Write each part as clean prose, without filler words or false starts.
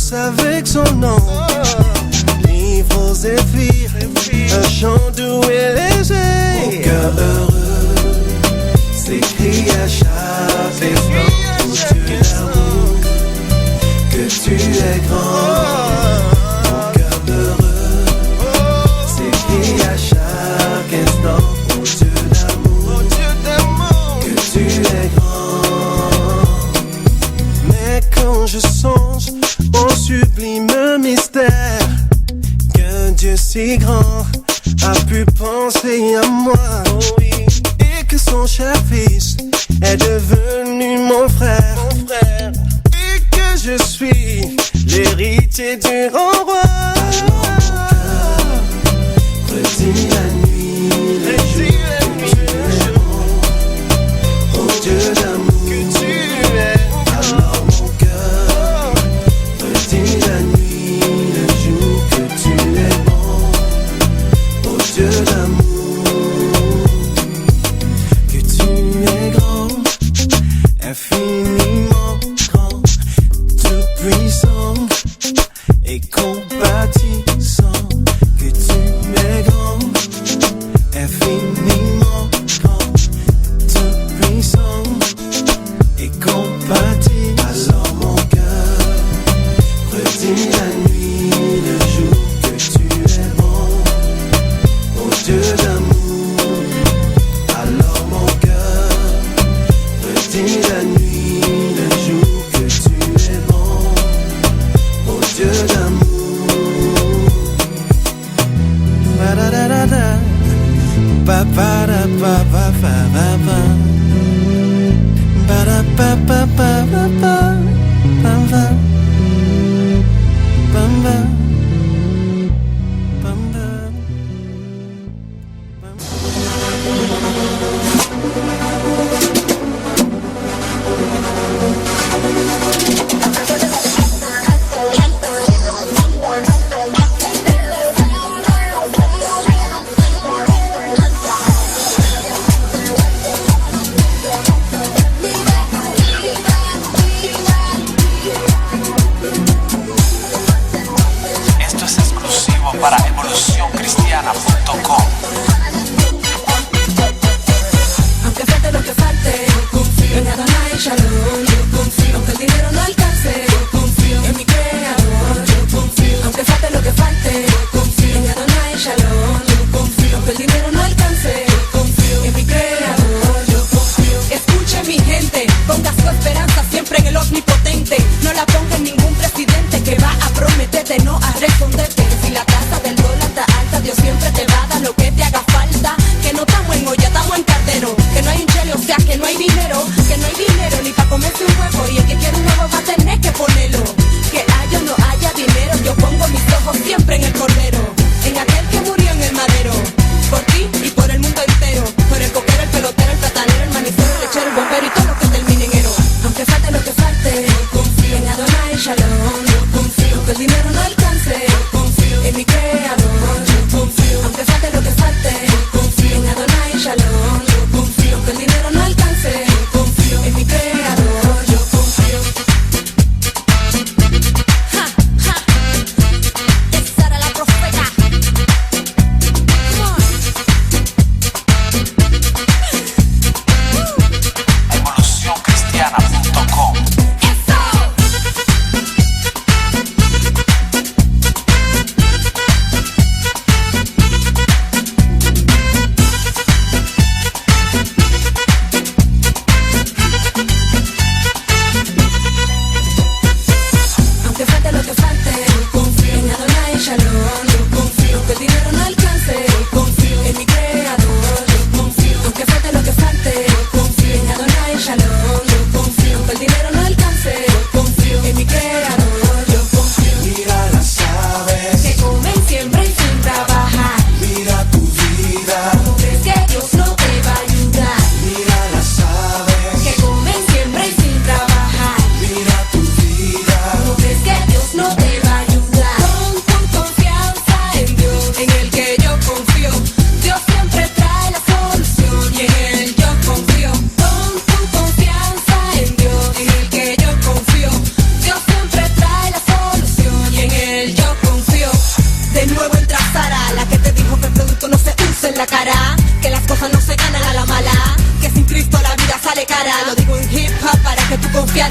danse avec son nom. Livre aux zéphyrs, un chant doux et léger. Mon cœur heureux s'écrie à chaque instant. Dieu d'amour, que tu es grand. Mon cœur heureux s'écrie à chaque instant. Mon Dieu d'amour, que tu es grand. Mais quand je songe au sublime mystère qu'un Dieu si grand a pu penser à moi, oh oui, et que son cher fils est devenu mon frère, et que je suis l'héritier du grand roi. Redis la nuit, le jour, oh Dieu d'amour, que tu es. Alors mon cœur redis la nuit, le jour, que tu es bon, oh Dieu d'amour, que tu es grand, infiniment grand, tout puissant et compatissant, que tu es grand, infiniment grand, tout puissant et compatissant. Alors mon cœur redis la nuit, le jour, que tu es bon, oh Dieu d'amour. Alors mon cœur redis la nuit, le jour, que tu es bon, oh Dieu d'amour.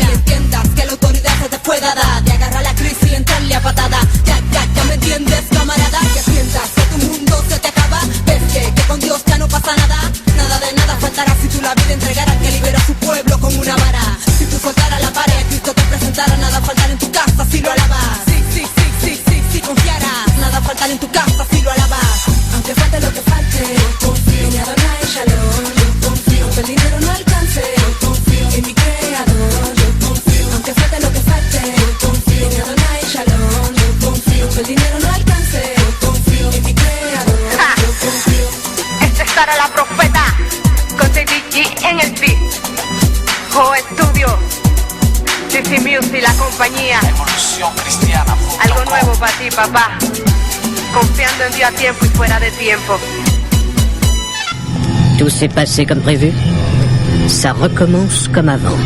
y entiendas que la autoridad se te pueda dar. Y agarra la crisis y entrarle a patada. Ya me entiendes, camarada. Que sientas que tu mundo se te acaba. Ves que con Dios ya no pasa nada. Nada de nada faltará si tú la vida entregaras, que libera a su pueblo con una vara. Si tú soltaras la vara y Cristo te presentara, nada faltará en tu casa si lo alabas. Sí, confiarás. Nada faltará en tu casa si lo alabas. Aunque falte lo que falte, yo confío en Adonai Shalom. Yo confío, aunque el dinero no alcance, yo confío en mi creador. Yo confío, aunque falte lo que falte, yo confío en Adonai Shalom. Yo confío, aunque el dinero no alcance, yo confío en mi creador. Yo confío. Esta es Sara la profeta, con TDG en el beat. Estudio, CC Music, la compañía. Evolución cristiana. Algo nuevo para ti, papá. Confiando en Dios a tiempo y fuera de tiempo. Tout s'est passé comme prévu. Ça recommence comme avant.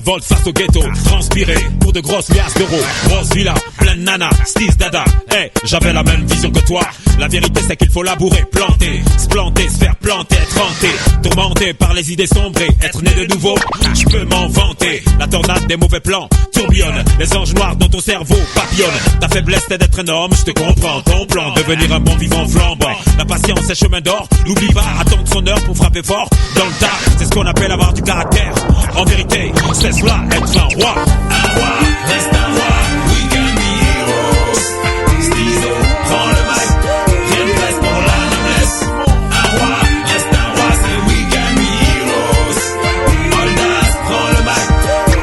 Volte face au ghetto, transpirer pour de grosses liasses d'euros. Grosse villa, pleine nana, stis dada. Hey, j'avais la même vision que toi. La vérité c'est qu'il faut labourer, planter, se planter, se faire planter, être hanté, tourmenté par les idées sombrées, être né de nouveau. Je peux m'en vanter. La tornade des mauvais plans tourbillonne, les anges noirs dans ton cerveau papillonnent. Ta faiblesse c'est d'être un homme, je te comprends. Ton plan, devenir un bon vivant flambant. La patience est chemin d'or, n'oublie pas, attendre son heure pour frapper fort dans le tas. C'est ce qu'on appelle avoir du caractère. En vérité, c'est cela, être un roi. Un roi, reste un roi, we can be heroes. Stizo, prends le mic, rien de place pour la noblesse. Un roi, reste un roi, c'est we can be heroes. Oldas, prends le mic,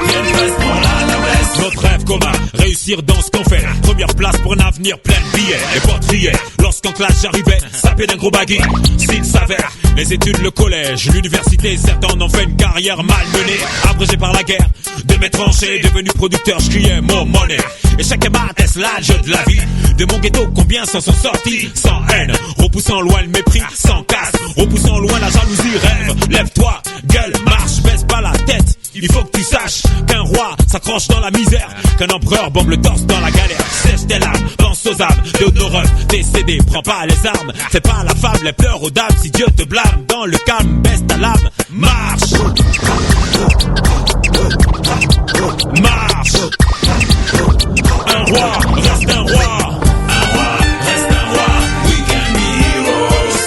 rien de place pour la noblesse. Notre rêve commun, réussir dans ce qu'on fait. Première place pour un avenir plein de billets. Les potes riaient, lorsqu'en classe j'arrivais, sapé d'un gros baggy. S'il s'avère, les études, le collège, l'université, certains en ont fait une carrière malmenée. Abrégé par la guerre, de mes tranchées, devenu producteur, je criais mon monnaie. Et chaque mat est l'âge de la vie. De mon ghetto, combien s'en sont sortis sans haine, repoussant loin le mépris, sans casse, repoussant loin la jalousie. Rêve, lève-toi, gueule, marche, baisse pas la tête. Il faut que tu saches qu'un roi s'accroche dans la misère, qu'un empereur bombe le torse dans la galère. Sèche tes larmes, pense aux âmes de nos refs décédés. Prends pas les armes, fais pas la fable, les pleurs aux dames. Si Dieu te blâme, dans le calme, baisse ta lame. Marche, marche. Un roi, reste un roi. Un roi, reste un roi, we can be heroes.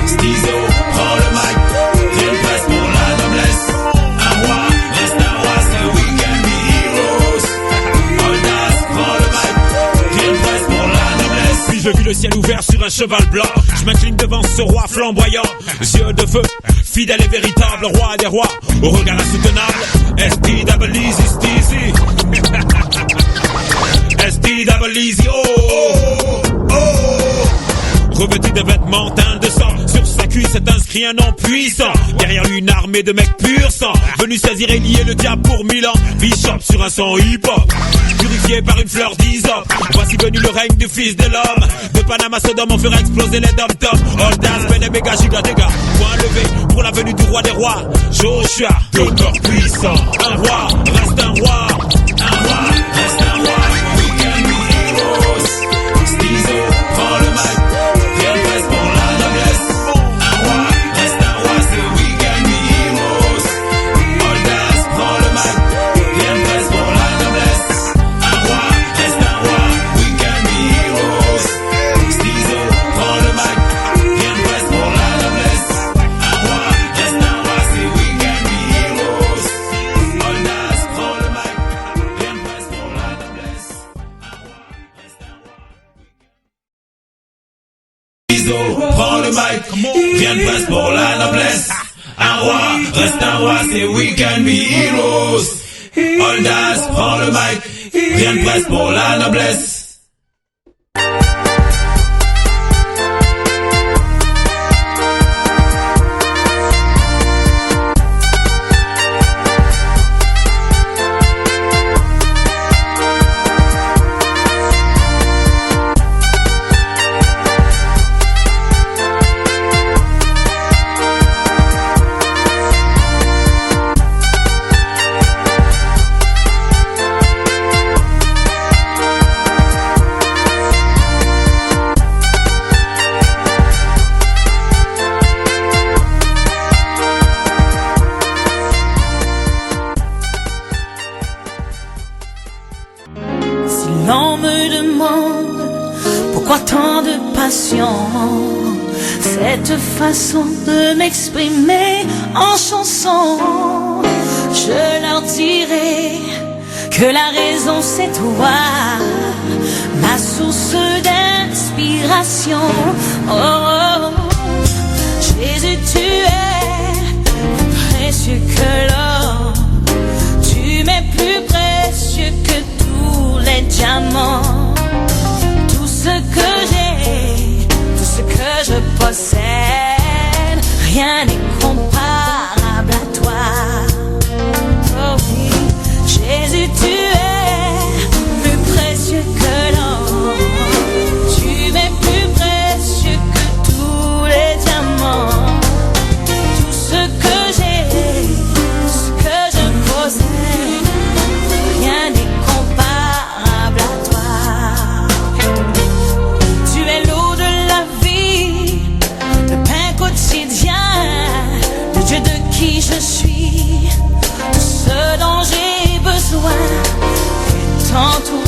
Stizo, prends le mic, rien de place pour la noblesse. Un roi, reste un roi, c'est we can be heroes. Oldas, prends le mic, rien de place pour la noblesse. Puis je vis le ciel ouvert sur un cheval blanc. Je m'incline devant ce roi flamboyant, yeux de feu, fidèle et véritable, roi des rois, au regard insoutenable. S-T-double-Easy, Steezy. S-T-double-Easy, oh, oh, oh. Revêtu de vêtements teints de sang, sur sa cuisse est inscrit un nom puissant. Derrière lui une armée de mecs pur sang, venus saisir et lier le diable pour 1000 ans. Bishop sur un son hip-hop, purifié par une fleur d'hysope. Voici venu le règne du fils de l'homme. De Panama Sodome on fera exploser les dom-toms. All dance, ben et méga giga dégâts. Point levé pour la venue du roi des rois, Joshua, d'auteur puissant. Un roi, reste un roi. Un roi, reste un roi, we can be heroes. Stizo, prends le mic, rien de place pour la noblesse. Un roi, reste un roi, c'est we can be heroes. Oldas, prends le mic, rien de place pour la noblesse. Un roi, reste un roi, we can be heroes. Stizo, prends le mic, rien de place pour la noblesse. Un roi, reste un roi, c'est we can be heroes. Oldas, prends le mic, rien de place pour la noblesse. Un roi, reste un roi. Stizo, prends le mic, rien de place pour la noblesse. Un roi, reste un roi, c'est we can be heroes. Oldas, prends le mic, rien de place pour la noblesse. inspiration. Cette façon de m'exprimer en chanson, je leur dirai que la raison c'est toi, ma source d'inspiration. Oh, oh, oh. Jésus, tu es plus précieux que l'or, tu m'es plus précieux que tous les diamants. Tout ce que j'ai, tout ce que je possède, rien n'est comparable à toi. Oh oui, Jésus, tu es plus précieux que l'or, tu m'es plus précieux que tous les diamants. Tout ce que j'ai, tout ce que je possède, rien n'est comparable à toi. Tu es l'eau de la vie, le pain quotidien, le Dieu de qui je suis, tout ce dont j'ai besoin est en toi.